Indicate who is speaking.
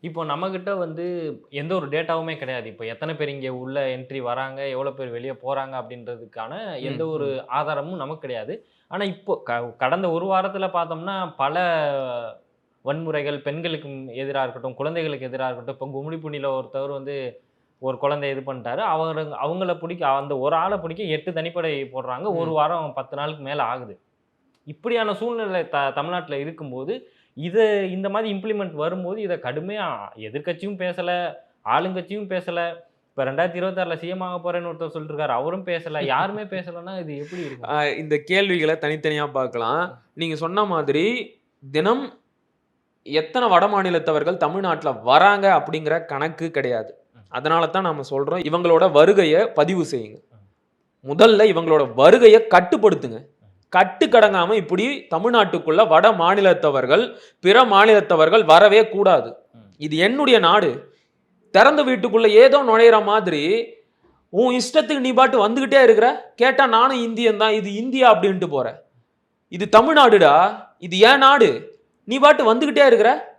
Speaker 1: இப்போ நம்மகிட்ட வந்து எந்த ஒரு டேட்டாவுமே கிடையாது. இப்போ எத்தன பேர் இங்க உள்ள என்ட்ரி வராங்க, எவ்வளோ பேர் வெளிய போறாங்க அப்படின்றதுக்கான எந்த
Speaker 2: ம்,
Speaker 1: ஒரு
Speaker 2: ம்.
Speaker 1: ஆதாரமும் நமக்கு கிடையாது. ஆனா இப்போ கடந்த ஒரு வாரத்துல பார்த்தோம்னா, பல வன்முறைகள் பெண்களுக்கு எதிரா இருக்கட்டும், குழந்தைகளுக்கு எதிரா இருக்கட்டும், இப்போ கும்மிடிப்பூண்டியில ஒருத்தவர் வந்து ஒரு குழந்தைய இது பண்ணிட்டாரு. அவங்கள புடிக்க அந்த ஒரு ஆள புடிக்க 8 தனிப்படை போடுறாங்க. 1
Speaker 2: ம்.
Speaker 1: வாரம் 10 நாளுக்கு மேல ஆகுது. இப்படியான சூழ்நிலை தமிழ்நாட்டுல இருக்கும்போது, இத இந்த மாரி இம்ப்ளிமெண்ட் வரும்போது, இத கடுமையா எதிர்க்கட்சியும் பேசல, ஆளுங்கட்சியும் பேசல. இப்ப 2026ல சிஎம் ஆக போறேன்னு ஒருத்தர் சொல்லிட்டு இருக்காரு. அவரும் பேசல. யாருமே பேசலன்னா இது எப்படி இருக்கும்?
Speaker 2: இந்த கேள்விகள தனித்தனியா பார்க்கலாம். நீங்க சொன்ன மாதிரி தினம் எத்தன வடமாநிலத்தவர்கள் தமிழ்நாட்டுல வராங்க அப்படிங்கிற கணக்கு கிடையாது. அதனால தான் நாம சொல்றோம், இவங்களோட வருகைய பதிவு செய்யுங்க. முதல்ல இவங்களோட வருகைய கட்டுப்படுத்துங்க. கட்டுக்கடங்காம இப்படி தமிழ்நாட்டுக்குள்ள வட மாநிலத்தவர்கள், பிற மாநிலத்தவர்கள் வரவே கூடாது. இது என்னுடைய நாடு. திறந்த வீட்டுக்குள்ள ஏதோ நுழையிற மாதிரி உன் இஷ்டத்துக்கு நீ பாட்டு வந்துகிட்டே இருக்கிற. கேட்டா நானும் இந்தியன் தான், இது இந்தியா அப்படின்ட்டு போற. இது தமிழ்நாடுடா, இது ஏன் நாடு. நீ பாட்டு வந்துகிட்டே இருக்கிற.